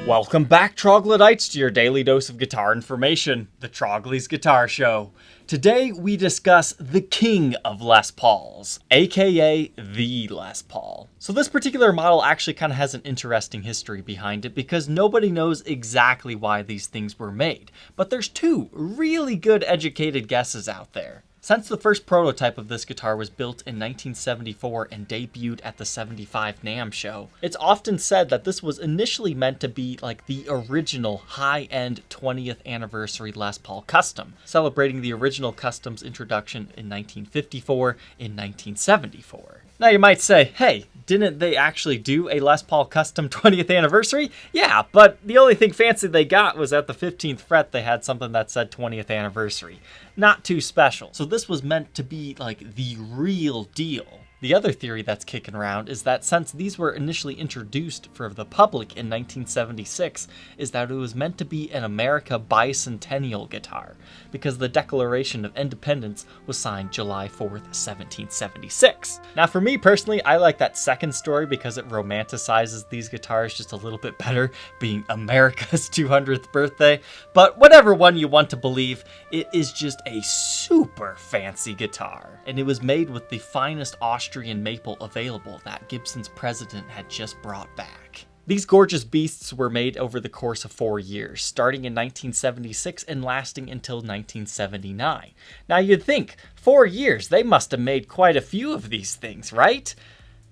Welcome back, troglodytes, to your daily dose of guitar information, the Trogly's Guitar Show. Today we discuss the king of Les Pauls, aka the Les Paul. So this particular model actually kind of has an interesting history behind it because nobody knows exactly why these things were made, but there's two really good educated guesses out there. Since the first prototype of this guitar was built in 1974 and debuted at the 75 NAMM show, it's often said that this was initially meant to be like the original high-end 20th anniversary Les Paul Custom, celebrating the original Custom's introduction in 1954 in 1974. Now you might say, hey, didn't they actually do a Les Paul Custom 20th anniversary? Yeah, but the only thing fancy they got was at the 15th fret they had something that said 20th anniversary. Not too special. So this was meant to be like the real deal. The other theory that's kicking around is that since these were initially introduced for the public in 1976, is that it was meant to be an America bicentennial guitar, because the Declaration of Independence was signed July 4th, 1776. Now for me personally, I like that second story because it romanticizes these guitars just a little bit better, being America's 200th birthday, but whatever one you want to believe, it is just a super fancy guitar, and it was made with the finest Austrian maple available that Gibson's president had just brought back. These gorgeous beasts were made over the course of 4 years, starting in 1976 and lasting until 1979. Now you'd think, 4 years, they must have made quite a few of these things, right?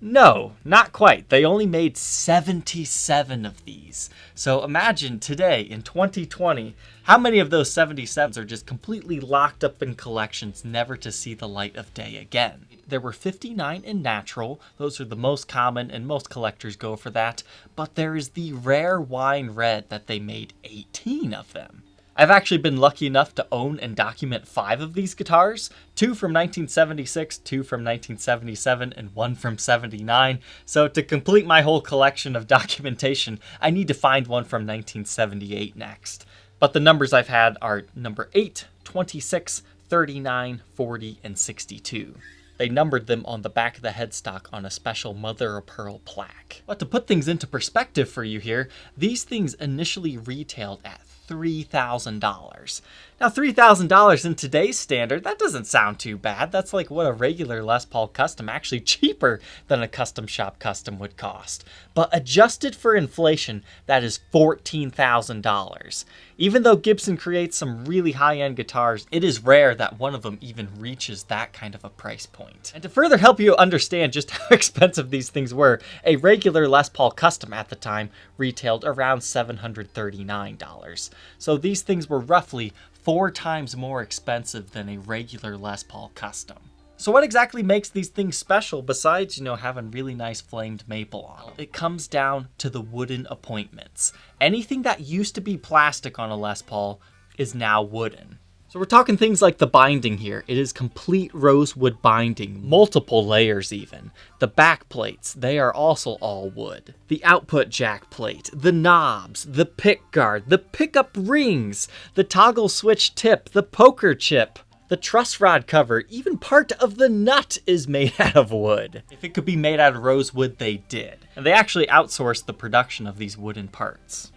No, not quite. They only made 77 of these. So imagine today, in 2020, how many of those 77s are just completely locked up in collections, never to see the light of day again. There were 59 in natural, those are the most common and most collectors go for that, but there is the rare wine red that they made 18 of them. I've actually been lucky enough to own and document 5 of these guitars, 2 from 1976, 2 from 1977, and 1 from 79. So to complete my whole collection of documentation, I need to find one from 1978 next. But the numbers I've had are number 8, 26, 39, 40, and 62. They numbered them on the back of the headstock on a special mother-of-pearl plaque. But to put things into perspective for you here, these things initially retailed at $3,000. Now $3,000 in today's standard, that doesn't sound too bad. That's like what a regular Les Paul Custom, actually cheaper than a custom shop custom would cost. But adjusted for inflation, that is $14,000. Even though Gibson creates some really high-end guitars, it is rare that one of them even reaches that kind of a price point. And to further help you understand just how expensive these things were, a regular Les Paul Custom at the time retailed around $739. So these things were roughly 4 times more expensive than a regular Les Paul Custom. So what exactly makes these things special besides, having really nice flamed maple on them? It comes down to the wooden appointments. Anything that used to be plastic on a Les Paul is now wooden. So we're talking things like the binding here. It is complete rosewood binding, multiple layers even. The back plates, they are also all wood. The output jack plate, the knobs, the pick guard, the pickup rings, the toggle switch tip, the poker chip, the truss rod cover, even part of the nut is made out of wood. If it could be made out of rosewood, they did. And they actually outsourced the production of these wooden parts.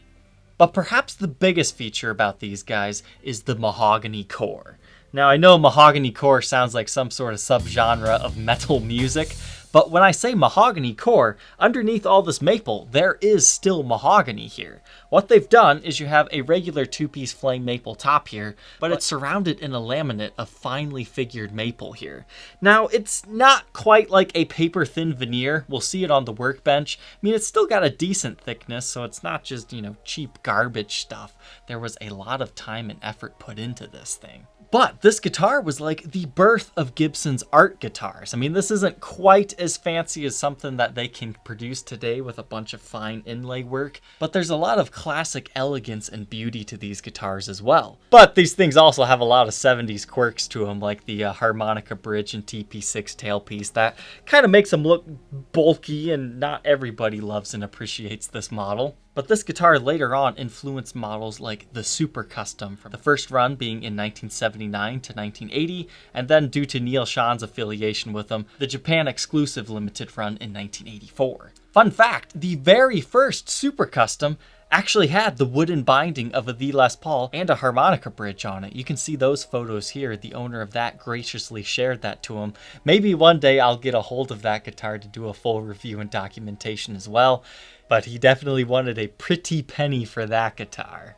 But perhaps the biggest feature about these guys is the mahogany core. Now I know mahogany core sounds like some sort of subgenre of metal music, but when I say mahogany core, underneath all this maple, there is still mahogany here. What they've done is you have a regular 2-piece flame maple top here, but it's surrounded in a laminate of finely figured maple here. Now, it's not quite like a paper-thin veneer. We'll see it on the workbench. I mean, it's still got a decent thickness, so it's not just, cheap garbage stuff. There was a lot of time and effort put into this thing. But this guitar was like the birth of Gibson's art guitars. I mean, this isn't quite as fancy as something that they can produce today with a bunch of fine inlay work, but there's a lot of classic elegance and beauty to these guitars as well. But these things also have a lot of 70s quirks to them, like the harmonica bridge and TP6 tailpiece. That kind of makes them look bulky, and not everybody loves and appreciates this model. But this guitar later on influenced models like the Super Custom, from the first run being in 1979 to 1980, and then due to Neil Sean's affiliation with them, the Japan exclusive limited run in 1984. Fun fact, the very first Super Custom actually had the wooden binding of a The Les Paul and a harmonica bridge on it. You can see those photos here. The owner of that graciously shared that to him. Maybe one day I'll get a hold of that guitar to do a full review and documentation as well, but he definitely wanted a pretty penny for that guitar.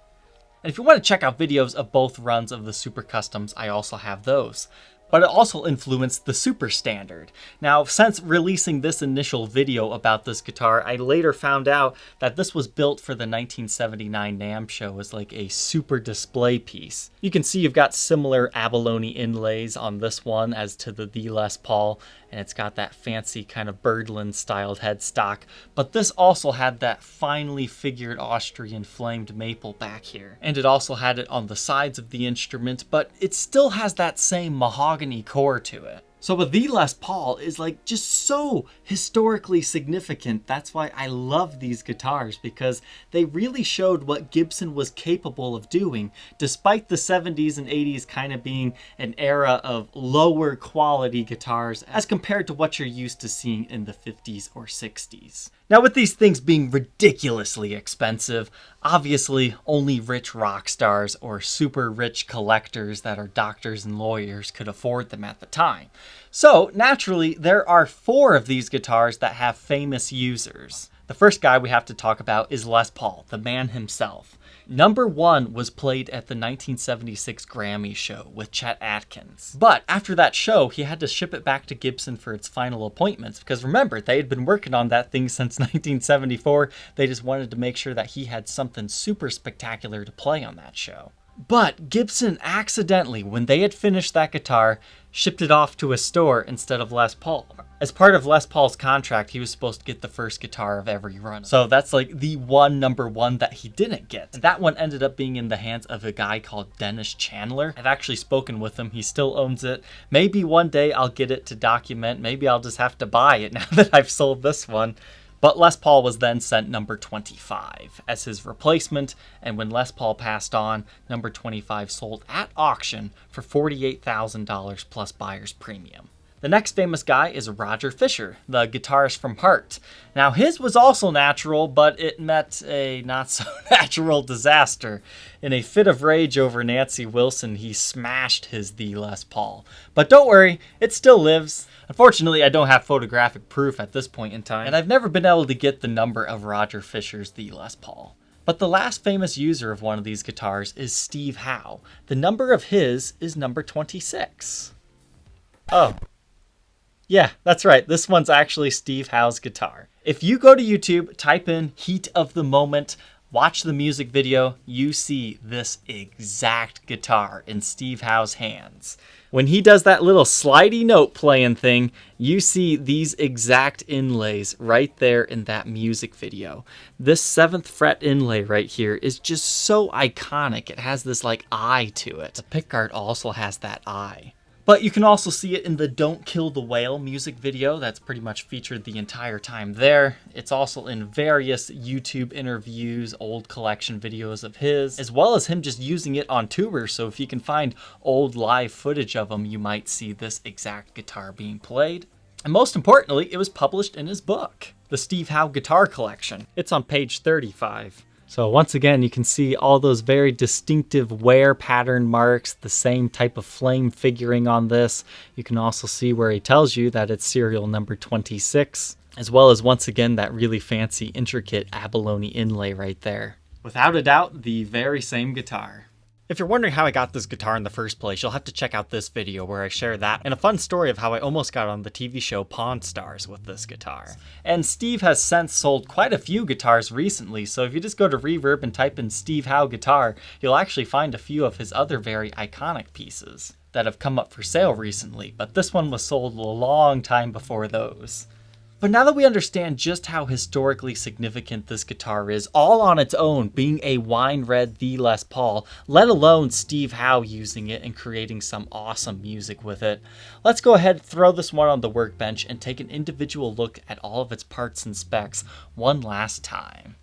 And if you want to check out videos of both runs of the Super Customs, I also have those. But it also influenced the Super Standard. Now, since releasing this initial video about this guitar, I later found out that this was built for the 1979 NAMM show as like a super display piece. You can see you've got similar abalone inlays on this one as to the Les Paul, and it's got that fancy kind of birdland styled headstock, but this also had that finely figured Austrian flamed maple back here. And it also had it on the sides of the instrument, but it still has that same mahogany core to it. So a The Les Paul is like just so historically significant. That's why I love these guitars, because they really showed what Gibson was capable of doing, despite the 70s and 80s kind of being an era of lower quality guitars as compared to what you're used to seeing in the 50s or 60s. Now, with these things being ridiculously expensive, obviously only rich rock stars or super rich collectors that are doctors and lawyers could afford them at the time. So naturally, there are 4 of these guitars that have famous users. The first guy we have to talk about is Les Paul, the man himself. Number 1 was played at the 1976 Grammy show with Chet Atkins. But after that show, he had to ship it back to Gibson for its final appointments, because remember, they had been working on that thing since 1974. They just wanted to make sure that he had something super spectacular to play on that show. But Gibson accidentally, when they had finished that guitar, shipped it off to a store instead of Les Paul. As part of Les Paul's contract, he was supposed to get the first guitar of every run. So that's like the number one that he didn't get. And that one ended up being in the hands of a guy called Dennis Chandler. I've actually spoken with him. He still owns it. Maybe one day I'll get it to document. Maybe I'll just have to buy it now that I've sold this one. But Les Paul was then sent number 25 as his replacement, and when Les Paul passed on, number 25 sold at auction for $48,000 plus buyer's premium. The next famous guy is Roger Fisher, the guitarist from Heart. Now his was also natural, but it met a not so natural disaster. In a fit of rage over Nancy Wilson, he smashed his The Les Paul. But don't worry, it still lives. Unfortunately, I don't have photographic proof at this point in time, and I've never been able to get the number of Roger Fisher's The Les Paul. But the last famous user of one of these guitars is Steve Howe. The number of his is number 26. Oh. Yeah, that's right. This one's actually Steve Howe's guitar. If you go to YouTube, type in Heat of the Moment, watch the music video, you see this exact guitar in Steve Howe's hands. When he does that little slidey note playing thing, you see these exact inlays right there in that music video. This 7th fret inlay right here is just so iconic. It has this like eye to it. The pickguard also has that eye. But you can also see it in the Don't Kill the Whale music video that's pretty much featured the entire time there. It's also in various YouTube interviews, old collection videos of his, as well as him just using it on tour. So if you can find old live footage of him, you might see this exact guitar being played. And most importantly, it was published in his book, The Steve Howe Guitar Collection. It's on page 35. So once again, you can see all those very distinctive wear pattern marks, the same type of flame figuring on this. You can also see where he tells you that it's serial number 26, as well as once again that really fancy intricate abalone inlay right there. Without a doubt, the very same guitar. If you're wondering how I got this guitar in the first place, you'll have to check out this video where I share that and a fun story of how I almost got on the TV show Pawn Stars with this guitar. And Steve has since sold quite a few guitars recently, so if you just go to Reverb and type in Steve Howe guitar, you'll actually find a few of his other very iconic pieces that have come up for sale recently, but this one was sold a long time before those. But now that we understand just how historically significant this guitar is, all on its own, being a wine red The Les Paul, let alone Steve Howe using it and creating some awesome music with it, let's go ahead, throw this one on the workbench, and take an individual look at all of its parts and specs one last time.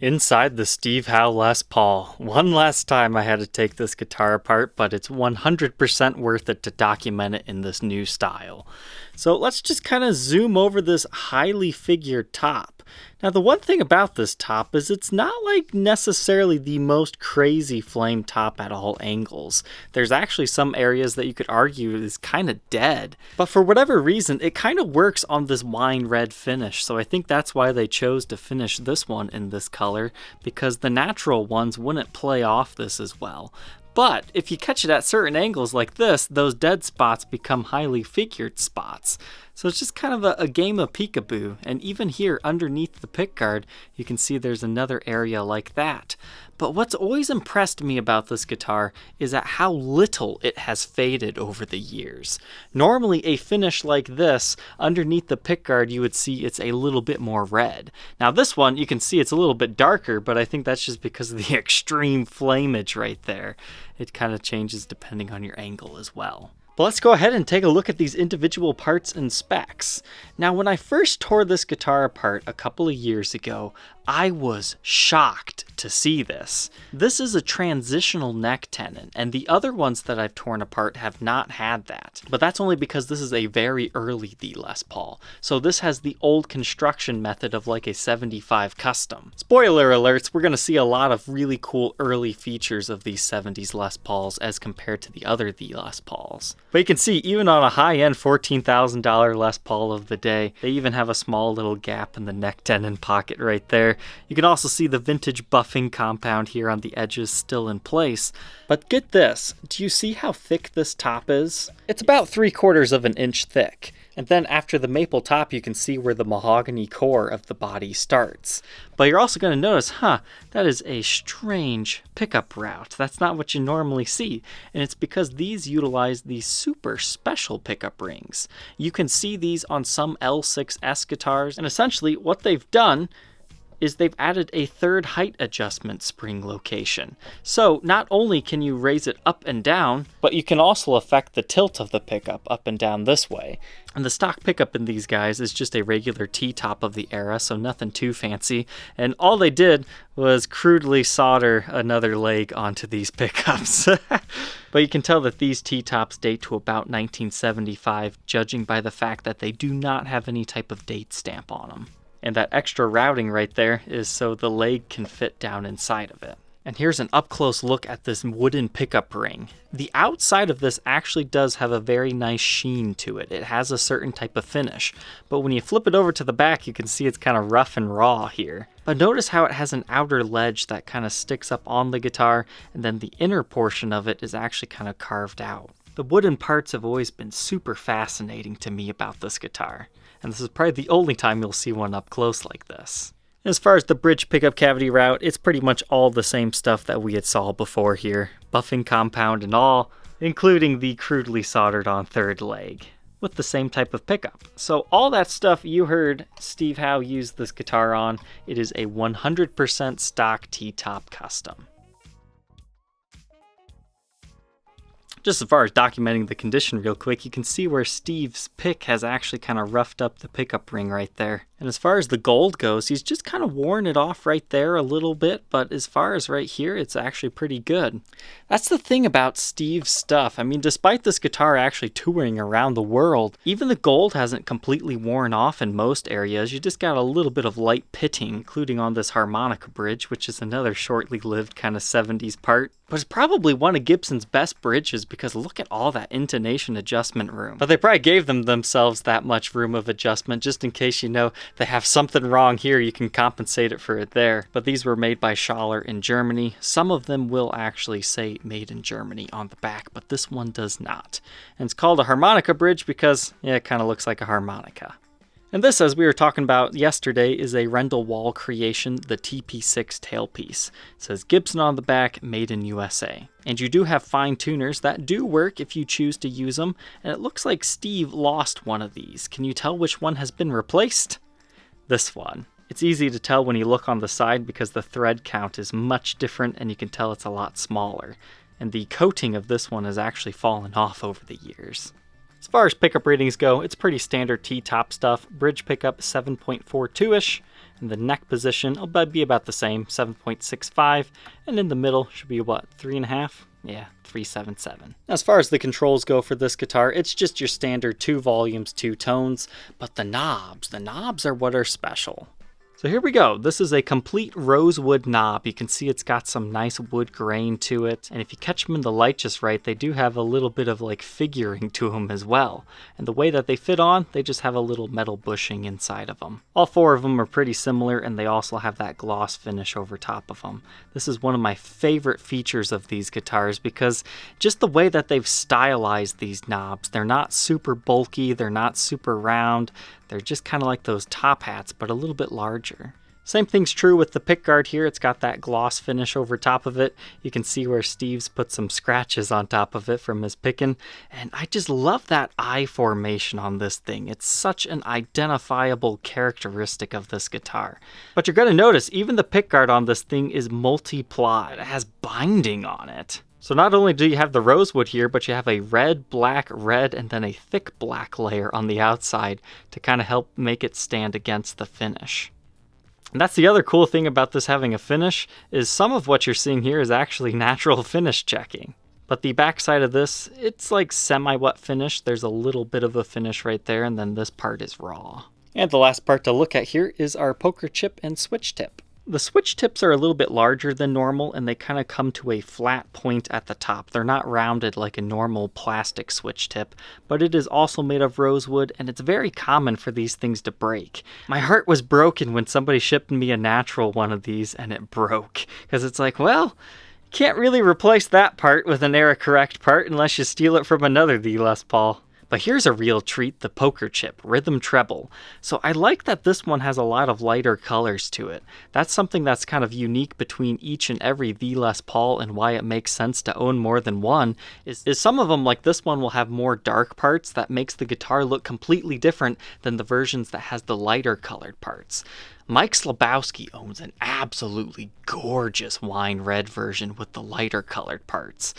Inside the Steve Howe Les Paul. One last time I had to take this guitar apart, but it's 100% worth it to document it in this new style. So let's just kind of zoom over this highly figured top. Now the one thing about this top is it's not like necessarily the most crazy flame top at all angles. There's actually some areas that you could argue is kind of dead, but for whatever reason it kind of works on this wine red finish, so I think that's why they chose to finish this one in this color, because the natural ones wouldn't play off this as well. But if you catch it at certain angles like this, those dead spots become highly figured spots. So it's just kind of a game of peekaboo. And even here underneath the pickguard, you can see there's another area like that. But what's always impressed me about this guitar is at how little it has faded over the years. Normally a finish like this, underneath the pickguard you would see it's a little bit more red. Now this one you can see it's a little bit darker, but I think that's just because of the extreme flameage right there. It kind of changes depending on your angle as well. But let's go ahead and take a look at these individual parts and specs. Now when I first tore this guitar apart a couple of years ago, I was shocked to see this. This is a transitional neck tenon, and the other ones that I've torn apart have not had that. But that's only because this is a very early The Les Paul. So this has the old construction method of like a 75 custom. Spoiler alerts, we're going to see a lot of really cool early features of these 70s Les Pauls as compared to the other The Les Pauls. But you can see even on a high-end $14,000 Les Paul of the day, they even have a small little gap in the neck tenon pocket right there. You can also see the vintage buffing compound here on the edges still in place. But get this, do you see how thick this top is? It's about 3/4 of an inch thick. And then after the maple top, you can see where the mahogany core of the body starts. But you're also going to notice, that is a strange pickup route. That's not what you normally see. And it's because these utilize these super special pickup rings. You can see these on some L6S guitars. And essentially what they've done is they've added a third height adjustment spring location. So not only can you raise it up and down, but you can also affect the tilt of the pickup up and down this way. And the stock pickup in these guys is just a regular T-top of the era, so nothing too fancy. And all they did was crudely solder another leg onto these pickups. But you can tell that these T-tops date to about 1975, judging by the fact that they do not have any type of date stamp on them. And that extra routing right there is so the leg can fit down inside of it. And here's an up-close look at this wooden pickup ring. The outside of this actually does have a very nice sheen to it. It has a certain type of finish. But when you flip it over to the back, you can see it's kind of rough and raw here. But notice how it has an outer ledge that kind of sticks up on the guitar, and then the inner portion of it is actually kind of carved out. The wooden parts have always been super fascinating to me about this guitar. And this is probably the only time you'll see one up close like this. As far as the bridge pickup cavity route, it's pretty much all the same stuff that we had saw before here. Buffing compound and all, including the crudely soldered on third leg, with the same type of pickup. So all that stuff you heard Steve Howe use this guitar on, it is a 100% stock T-top custom. Just as far as documenting the condition real quick, you can see where Steve's pick has actually kind of roughed up the pickup ring right there. And as far as the gold goes, he's just kind of worn it off right there a little bit, but as far as right here, it's actually pretty good. That's the thing about Steve's stuff. I mean, despite this guitar actually touring around the world, even the gold hasn't completely worn off in most areas. You just got a little bit of light pitting, including on this harmonica bridge, which is another shortly lived kind of 70s part. But it's probably one of Gibson's best bridges because look at all that intonation adjustment room. But they probably gave themselves that much room of adjustment just in case, you know, they have something wrong here, you can compensate it for it there. But these were made by Schaller in Germany. Some of them will actually say made in Germany on the back, but this one does not. And it's called a harmonica bridge because, yeah, it kind of looks like a harmonica. And this, as we were talking about yesterday, is a Rendell Wall creation, the TP6 tailpiece. It says Gibson on the back, made in USA. And you do have fine tuners that do work if you choose to use them, and it looks like Steve lost one of these. Can you tell which one has been replaced? This one. It's easy to tell when you look on the side because the thread count is much different and you can tell it's a lot smaller. And the coating of this one has actually fallen off over the years. As far as pickup ratings go, it's pretty standard T-top stuff. Bridge pickup 7.42-ish, And the neck position will be about the same, 7.65, and in the middle should be what, 3.5? Yeah, 377. As far as the controls go for this guitar, it's just your standard 2 volumes, 2 tones, but the knobs are what are special. So here we go. This is a complete rosewood knob. You can see it's got some nice wood grain to it. And if you catch them in the light just right, they do have a little bit of like figuring to them as well. And the way that they fit on, they just have a little metal bushing inside of them. All 4 of them are pretty similar, and they also have that gloss finish over top of them. This is one of my favorite features of these guitars because just the way that they've stylized these knobs. They're not super bulky, they're not super round. They're just kind of like those top hats, but a little bit larger. Same thing's true with the pickguard here. It's got that gloss finish over top of it. You can see where Steve's put some scratches on top of it from his picking. And I just love that eye formation on this thing. It's such an identifiable characteristic of this guitar. But you're going to notice even the pickguard on this thing is multi-ply. It has binding on it. So not only do you have the rosewood here, but you have a red, black, red, and then a thick black layer on the outside to kind of help make it stand against the finish. And that's the other cool thing about this having a finish, is some of what you're seeing here is actually natural finish checking. But the backside of this, it's like semi-wet finish. There's a little bit of a finish right there, and then this part is raw. And the last part to look at here is our poker chip and switch tip. The switch tips are a little bit larger than normal, and they kind of come to a flat point at the top. They're not rounded like a normal plastic switch tip, but it is also made of rosewood, and it's very common for these things to break. My heart was broken when somebody shipped me a natural one of these and it broke, because it's like, well, can't really replace that part with an era correct part unless you steal it from another The Les Paul. But here's a real treat, the poker chip, rhythm treble. So I like that this one has a lot of lighter colors to it. That's something that's kind of unique between each and every The Les Paul, and why it makes sense to own more than one is some of them, like this one, will have more dark parts that makes the guitar look completely different than the versions that has the lighter colored parts. Mike Slabowski owns an absolutely gorgeous wine red version with the lighter colored parts.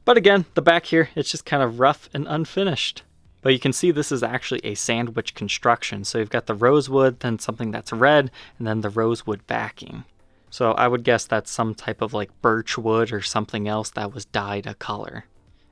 But again, the back here, it's just kind of rough and unfinished. But you can see this is actually a sandwich construction. So you've got the rosewood, then something that's red, and then the rosewood backing. So I would guess that's some type of like birch wood or something else that was dyed a color.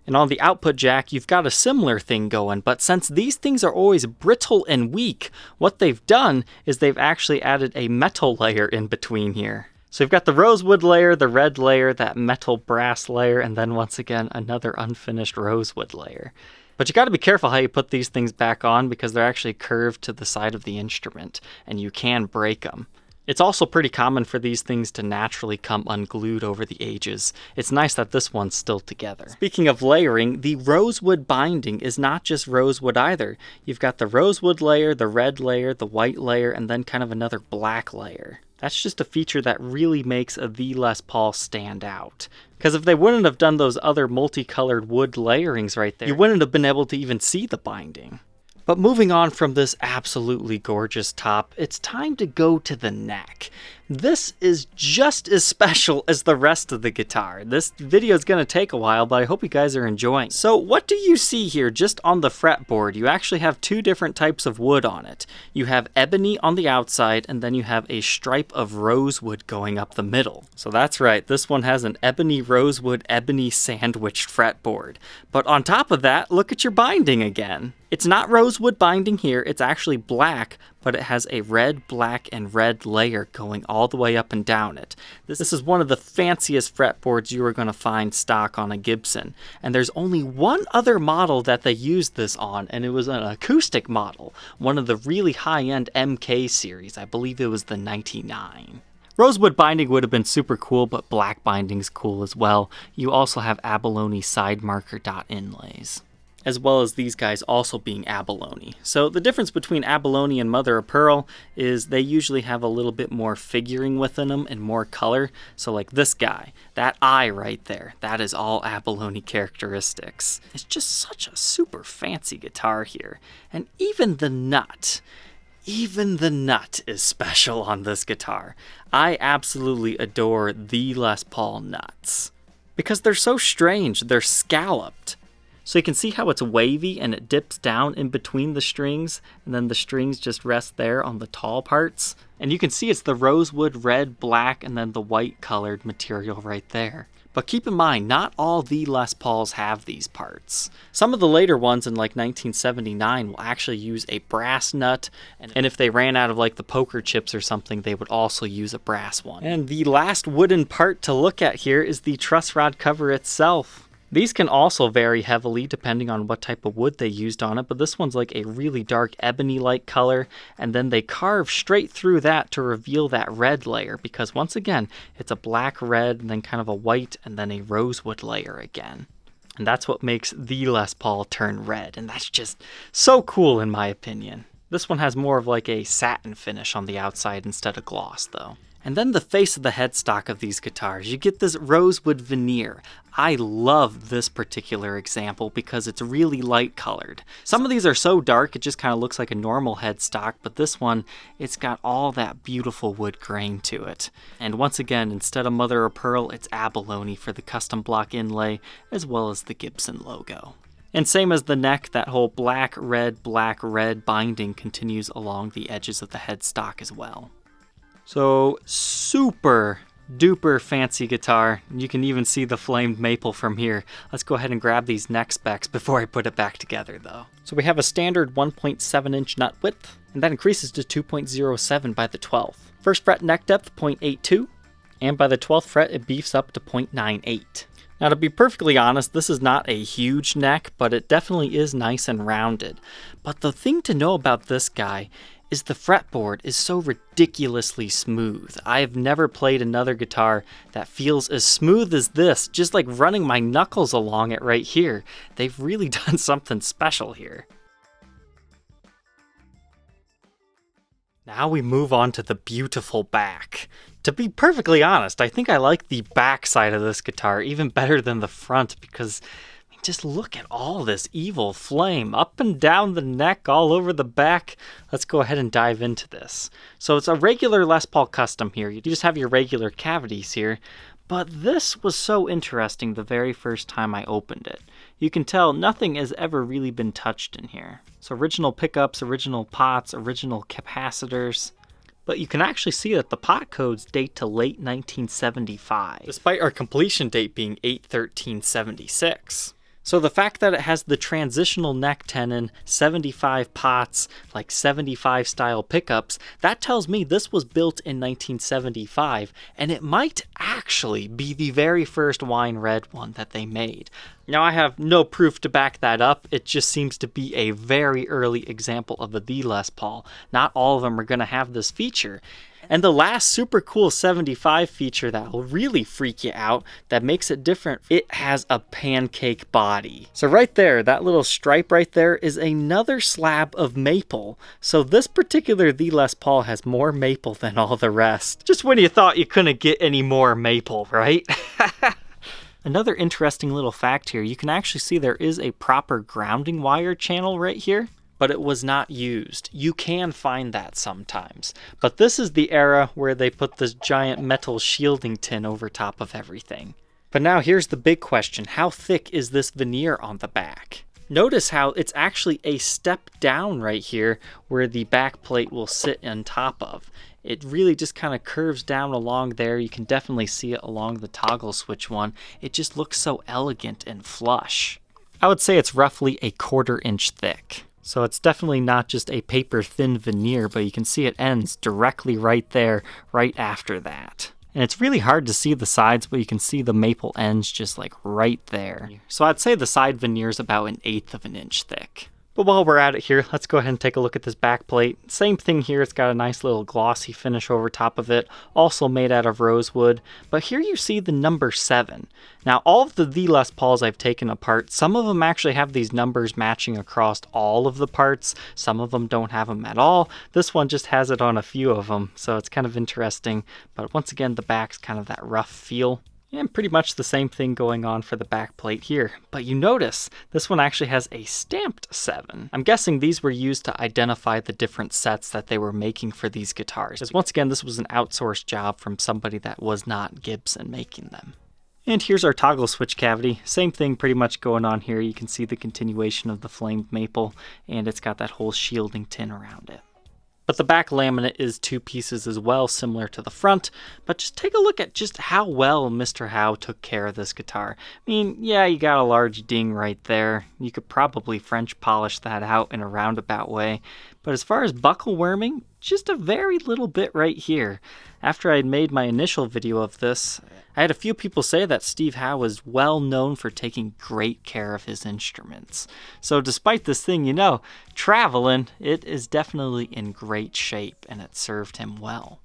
And on the output jack, you've got a similar thing going, but since these things are always brittle and weak, what they've done is they've actually added a metal layer in between here. So you've got the rosewood layer, the red layer, that metal brass layer, and then once again, another unfinished rosewood layer. But you got to be careful how you put these things back on because they're actually curved to the side of the instrument, and you can break them. It's also pretty common for these things to naturally come unglued over the ages. It's nice that this one's still together. Speaking of layering, the rosewood binding is not just rosewood either. You've got the rosewood layer, the red layer, the white layer, and then kind of another black layer. That's just a feature that really makes a The Les Paul stand out. Because if they wouldn't have done those other multicolored wood layerings right there, you wouldn't have been able to even see the binding. But moving on from this absolutely gorgeous top, it's time to go to the neck. This is just as special as the rest of the guitar. This video is going to take a while, but I hope you guys are enjoying. So what do you see here just on the fretboard? You actually have 2 different types of wood on it. You have ebony on the outside, and then you have a stripe of rosewood going up the middle. So that's right, this one has an ebony rosewood ebony sandwiched fretboard. But on top of that, look at your binding again. It's not rosewood binding here, it's actually black, but it has a red, black, and red layer going all the way up and down it. This is one of the fanciest fretboards you are going to find stock on a Gibson. And there's only one other model that they used this on, and it was an acoustic model, one of the really high-end MK series. I believe it was the 99. Rosewood binding would have been super cool, but black binding's cool as well. You also have abalone side marker dot inlays, as well as these guys also being abalone. So the difference between abalone and mother of pearl is they usually have a little bit more figuring within them and more color. So like this guy, that eye right there, that is all abalone characteristics. It's just such a super fancy guitar here. And even the nut is special on this guitar. I absolutely adore the Les Paul nuts because they're so strange. They're scalloped. So you can see how it's wavy and it dips down in between the strings, and then the strings just rest there on the tall parts. And you can see it's the rosewood, red, black, and then the white colored material right there. But keep in mind, not all the Les Pauls have these parts. Some of the later ones in like 1979 will actually use a brass nut, and if they ran out of like the poker chips or something, they would also use a brass one. And the last wooden part to look at here is the truss rod cover itself. These can also vary heavily depending on what type of wood they used on it, but this one's like a really dark ebony-like color, and then they carve straight through that to reveal that red layer, because once again, it's a black red, and then kind of a white, and then a rosewood layer again. And that's what makes the Les Paul turn red, and that's just so cool in my opinion. This one has more of like a satin finish on the outside instead of gloss though. And then the face of the headstock of these guitars, you get this rosewood veneer. I love this particular example because it's really light colored. Some of these are so dark it just kind of looks like a normal headstock, but this one, it's got all that beautiful wood grain to it. And once again, instead of mother of pearl, it's abalone for the custom block inlay, as well as the Gibson logo. And same as the neck, that whole black, red binding continues along the edges of the headstock as well. So super duper fancy guitar. You can even see the flamed maple from here. Let's go ahead and grab these neck specs before I put it back together though. So we have a standard 1.7 inch nut width, and that increases to 2.07 by the 12th. First fret neck depth 0.82, and by the 12th fret it beefs up to 0.98. Now to be perfectly honest, this is not a huge neck, but it definitely is nice and rounded. But the thing to know about this guy is the fretboard is so ridiculously smooth. I've never played another guitar that feels as smooth as this, just like running my knuckles along it right here. They've really done something special here. Now we move on to the beautiful back. To be perfectly honest, I think I like the back side of this guitar even better than the front because just look at all this evil flame up and down the neck, all over the back. Let's go ahead and dive into this. So it's a regular Les Paul custom here. You just have your regular cavities here, but this was so interesting the very first time I opened it. You can tell nothing has ever really been touched in here. So original pickups, original pots, original capacitors. But you can actually see that the pot codes date to late 1975, despite our completion date being 8/13/76. So the fact that it has the transitional neck tenon, 75 pots, like 75 style pickups, that tells me this was built in 1975, and it might actually be the very first wine red one that they made. Now I have no proof to back that up, it just seems to be a very early example of the Les Paul. Not all of them are going to have this feature. And the last super cool 75 feature that will really freak you out, that makes it different, it has a pancake body. So right there, that little stripe right there is another slab of maple. So this particular The Les Paul has more maple than all the rest. Just when you thought you couldn't get any more maple, right? Another interesting little fact here, you can actually see there is a proper grounding wire channel right here, but it was not used. You can find that sometimes. But this is the era where they put this giant metal shielding tin over top of everything. But now here's the big question. How thick is this veneer on the back? Notice how it's actually a step down right here where the back plate will sit on top of. It really just kind of curves down along there. You can definitely see it along the toggle switch one. It just looks so elegant and flush. I would say it's roughly a 1/4 inch thick. So it's definitely not just a paper thin veneer, but you can see it ends directly right there, right after that. And it's really hard to see the sides, but you can see the maple ends just like right there. So I'd say the side veneer is about 1/8 of an inch thick. But while we're at it here, let's go ahead and take a look at this back plate. Same thing here, it's got a nice little glossy finish over top of it, also made out of rosewood. But here you see the number 7. Now all of the Les Pauls I've taken apart, some of them actually have these numbers matching across all of the parts. Some of them don't have them at all. This one just has it on a few of them, so it's kind of interesting. But once again, the back's kind of that rough feel. And pretty much the same thing going on for the back plate here. But you notice, this one actually has a stamped 7. I'm guessing these were used to identify the different sets that they were making for these guitars. Because once again, this was an outsourced job from somebody that was not Gibson making them. And here's our toggle switch cavity. Same thing pretty much going on here. You can see the continuation of the flamed maple, and it's got that whole shielding tin around it. But the back laminate is 2 pieces as well, similar to the front. But just take a look at just how well Mr. Howe took care of this guitar. I mean, yeah, you got a large ding right there. You could probably French polish that out in a roundabout way. But as far as buckle worming, just a very little bit right here. After I had made my initial video of this, I had a few people say that Steve Howe was well known for taking great care of his instruments. So despite this thing, traveling, it is definitely in great shape and it served him well.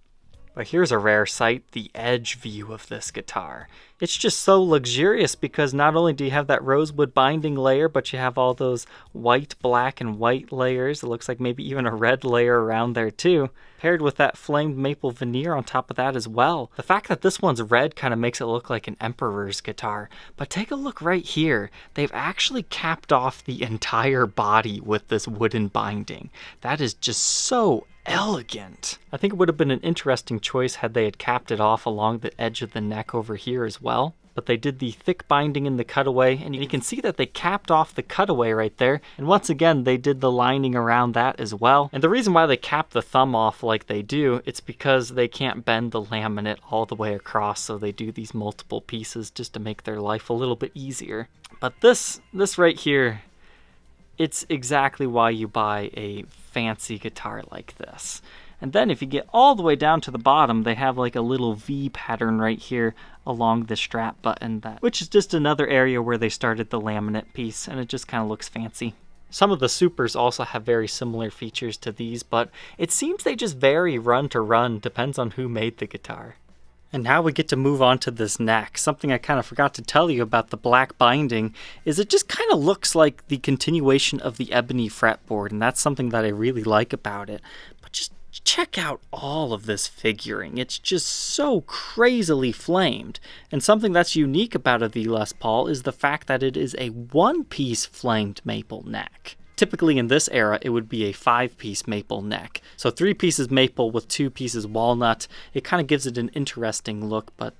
But here's a rare sight, the edge view of this guitar. It's just so luxurious because not only do you have that rosewood binding layer, but you have all those white, black, and white layers. It looks like maybe even a red layer around there too, paired with that flamed maple veneer on top of that as well. The fact that this one's red kind of makes it look like an Emperor's guitar. But take a look right here. They've actually capped off the entire body with this wooden binding. That is just so elegant. I think it would have been an interesting choice had they had capped it off along the edge of the neck over here as well. But they did the thick binding in the cutaway, and you can see that they capped off the cutaway right there. And once again, they did the lining around that as well. And the reason why they cap the thumb off like they do, it's because they can't bend the laminate all the way across, so they do these multiple pieces just to make their life a little bit easier. But this right here, it's exactly why you buy a fancy guitar like this. And then if you get all the way down to the bottom, they have like a little V pattern right here along the strap button, which is just another area where they started the laminate piece, and it just kind of looks fancy. Some of the Supers also have very similar features to these, but it seems they just vary run to run, depends on who made the guitar. And now we get to move on to this neck. Something I kind of forgot to tell you about the black binding is it just kind of looks like the continuation of the ebony fretboard, and that's something that I really like about it. But just check out all of this figuring. It's just so crazily flamed. And something that's unique about a the Les Paul is the fact that it is a one-piece flamed maple neck. Typically in this era, it would be a 5-piece maple neck. So 3 pieces maple with 2 pieces walnut. It kind of gives it an interesting look, but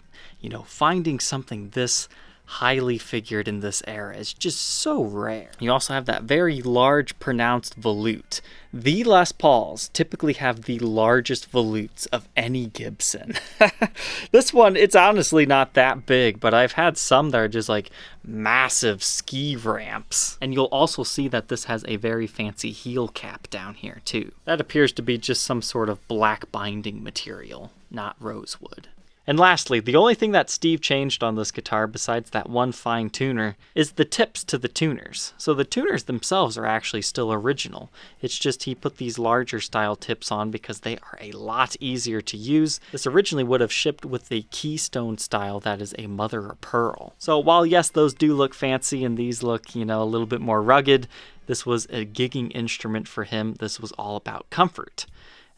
finding something this highly figured in this era is just so rare. You also have that very large pronounced volute. The Les Pauls typically have the largest volutes of any Gibson. This one, it's honestly not that big, but I've had some that are just like massive ski ramps. And you'll also see that this has a very fancy heel cap down here too. That appears to be just some sort of black binding material, not rosewood. And lastly, the only thing that Steve changed on this guitar besides that one fine tuner is the tips to the tuners. So the tuners themselves are actually still original. It's just he put these larger style tips on because they are a lot easier to use. This originally would have shipped with a keystone style that is a mother of pearl. So while yes, those do look fancy and these look, a little bit more rugged, this was a gigging instrument for him. This was all about comfort.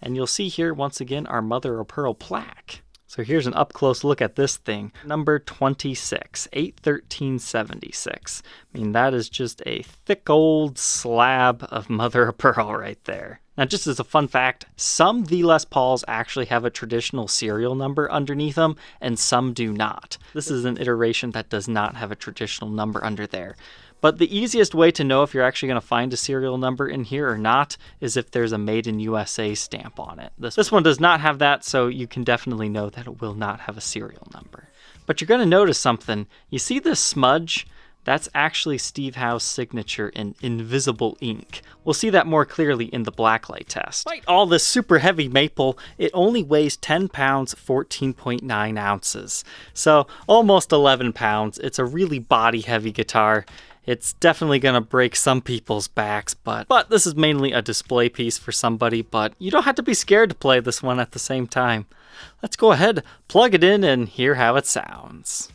And you'll see here once again our mother of pearl plaque. So here's an up-close look at this thing. Number 26, 81376. I mean, that is just a thick old slab of mother of pearl right there. Now, just as a fun fact, some the Les Pauls actually have a traditional serial number underneath them, and some do not. This is an iteration that does not have a traditional number under there. But the easiest way to know if you're actually going to find a serial number in here or not is if there's a Made in USA stamp on it. This one does not have that, so you can definitely know that it will not have a serial number. But you're going to notice something. You see this smudge? That's actually Steve Howe's signature in invisible ink. We'll see that more clearly in the Blacklight Test. Despite all this super heavy maple, it only weighs 10 pounds, 14.9 ounces. So almost 11 pounds. It's a really body heavy guitar. It's definitely going to break some people's backs, but this is mainly a display piece for somebody, but you don't have to be scared to play this one at the same time. Let's go ahead, plug it in, and hear how it sounds.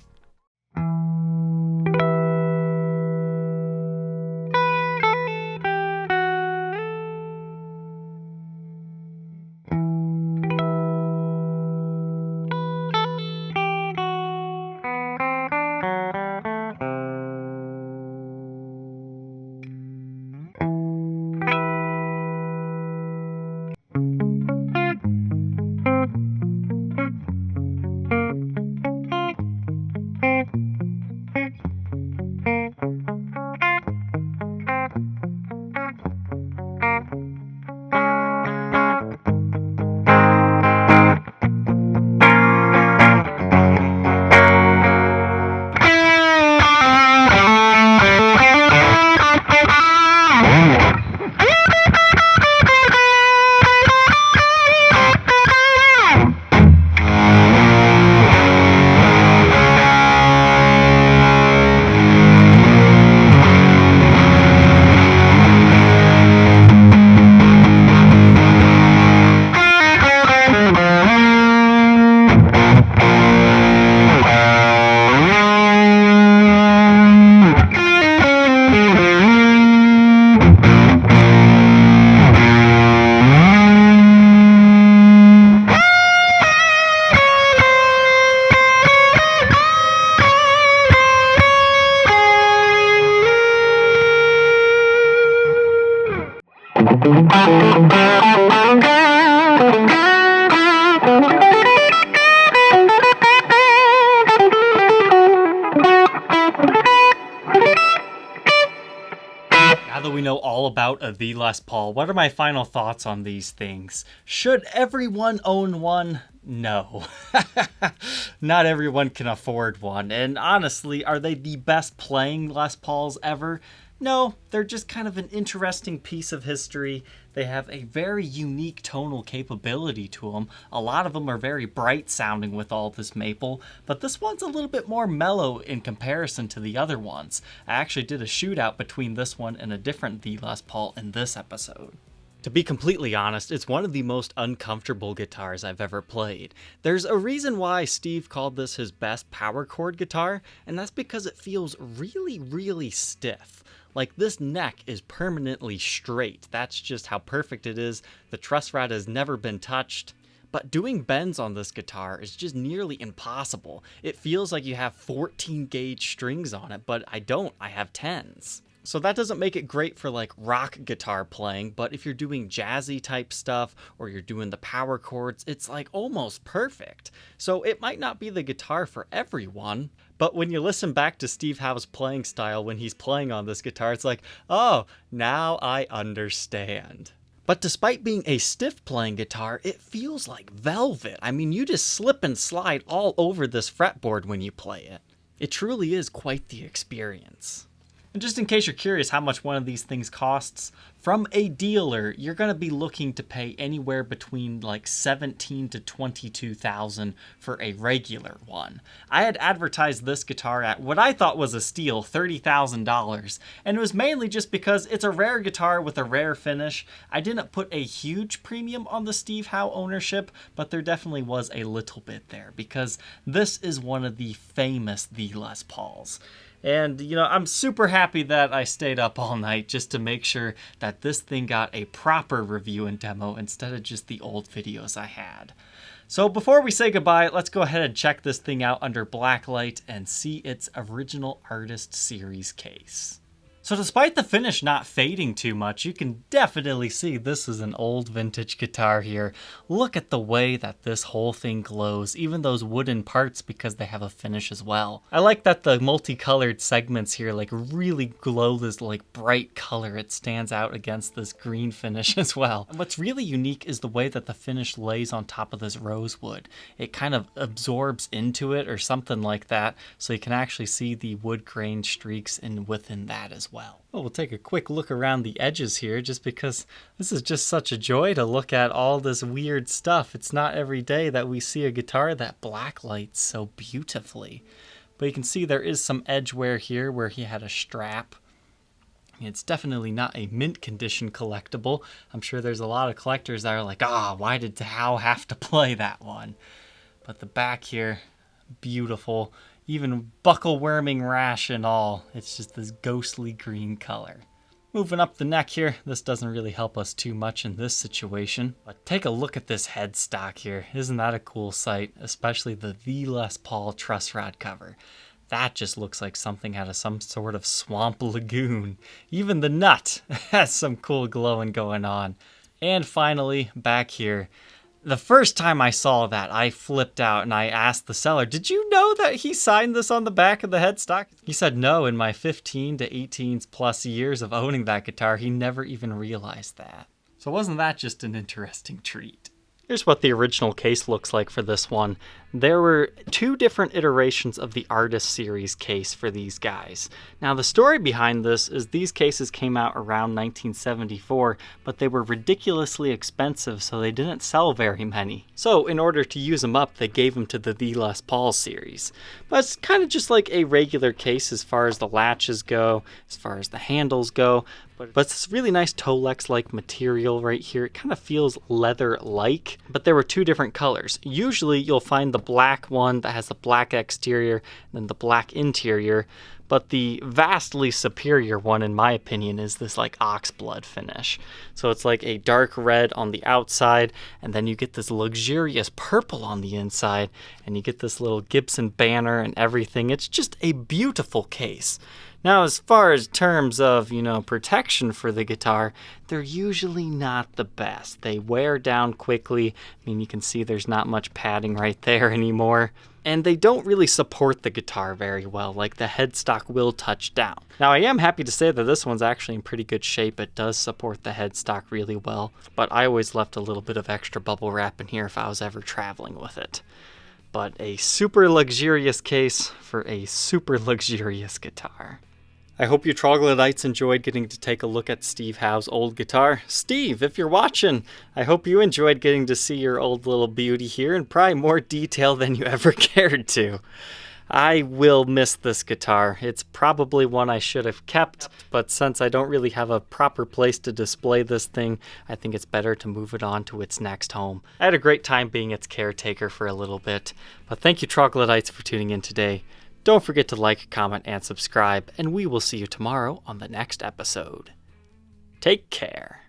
about a The Les Paul. What are my final thoughts on these things? Should everyone own one? No. Not everyone can afford one. And honestly, are they the best playing Les Pauls ever? No, they're just kind of an interesting piece of history. They have a very unique tonal capability to them. A lot of them are very bright sounding with all this maple, but this one's a little bit more mellow in comparison to the other ones. I actually did a shootout between this one and a different The Les Paul in this episode. To be completely honest, it's one of the most uncomfortable guitars I've ever played. There's a reason why Steve called this his best power chord guitar, and that's because it feels really, really stiff. Like, this neck is permanently straight. That's just how perfect it is. The truss rod has never been touched. But doing bends on this guitar is just nearly impossible. It feels like you have 14 gauge strings on it, but I don't. I have 10s. So that doesn't make it great for like rock guitar playing, but if you're doing jazzy type stuff or you're doing the power chords, it's like almost perfect. So it might not be the guitar for everyone, but when you listen back to Steve Howe's playing style when he's playing on this guitar, it's like, oh, now I understand. But despite being a stiff playing guitar, it feels like velvet. I mean, you just slip and slide all over this fretboard when you play it. It truly is quite the experience. And just in case you're curious how much one of these things costs, from a dealer, you're going to be looking to pay anywhere between like $17,000 to $22,000 for a regular one. I had advertised this guitar at what I thought was a steal, $30,000, and it was mainly just because it's a rare guitar with a rare finish. I didn't put a huge premium on the Steve Howe ownership, but there definitely was a little bit there because this is one of the famous The Les Pauls. And, you know, I'm super happy that I stayed up all night just to make sure that this thing got a proper review and demo instead of just the old videos I had. So before we say goodbye, let's go ahead and check this thing out under Blacklight and see its original artist series case. So despite the finish not fading too much, you can definitely see this is an old vintage guitar here. Look at the way that this whole thing glows, even those wooden parts because they have a finish as well. I like that the multicolored segments here like really glow this like bright color. It stands out against this green finish as well. And what's really unique is the way that the finish lays on top of this rosewood. It kind of absorbs into it or something like that, so you can actually see the wood grain streaks within that as well. Well, we'll take a quick look around the edges here just because this is just such a joy to look at all this weird stuff. It's not every day that we see a guitar that blacklights so beautifully. But you can see there is some edge wear here where he had a strap. It's definitely not a mint condition collectible. I'm sure there's a lot of collectors that are like, why did Howe have to play that one? But the back here, beautiful. Even buckle worming rash and all. It's just this ghostly green color. Moving up the neck here, this doesn't really help us too much in this situation. But take a look at this headstock here. Isn't that a cool sight? Especially the Les Paul truss rod cover. That just looks like something out of some sort of swamp lagoon. Even the nut has some cool glowing going on. And finally, back here. The first time I saw that, I flipped out and I asked the seller, did you know that he signed this on the back of the headstock? He said no, in my 15 to 18 plus years of owning that guitar, he never even realized that. So wasn't that just an interesting treat? Here's what the original case looks like for this one. There were two different iterations of the Artist Series case for these guys. Now the story behind this is these cases came out around 1974, but they were ridiculously expensive, so they didn't sell very many. So in order to use them up, they gave them to the Les Paul series. But it's kind of just like a regular case as far as the latches go, as far as the handles go. But it's this really nice Tolex-like material right here. It kind of feels leather-like, but there were two different colors. Usually you'll find the black one that has the black exterior and then the black interior, but the vastly superior one, in my opinion, is this like oxblood finish. So it's like a dark red on the outside, and then you get this luxurious purple on the inside, and you get this little Gibson banner and everything. It's just a beautiful case. Now, as far as terms of, protection for the guitar, they're usually not the best. They wear down quickly. I mean, you can see there's not much padding right there anymore. And they don't really support the guitar very well, like the headstock will touch down. Now, I am happy to say that this one's actually in pretty good shape. It does support the headstock really well, but I always left a little bit of extra bubble wrap in here if I was ever traveling with it. But a super luxurious case for a super luxurious guitar. I hope you troglodytes enjoyed getting to take a look at Steve Howe's old guitar. Steve, if you're watching, I hope you enjoyed getting to see your old little beauty here in probably more detail than you ever cared to. I will miss this guitar. It's probably one I should have kept, but since I don't really have a proper place to display this thing, I think it's better to move it on to its next home. I had a great time being its caretaker for a little bit, but thank you troglodytes for tuning in today. Don't forget to like, comment, and subscribe, and we will see you tomorrow on the next episode. Take care.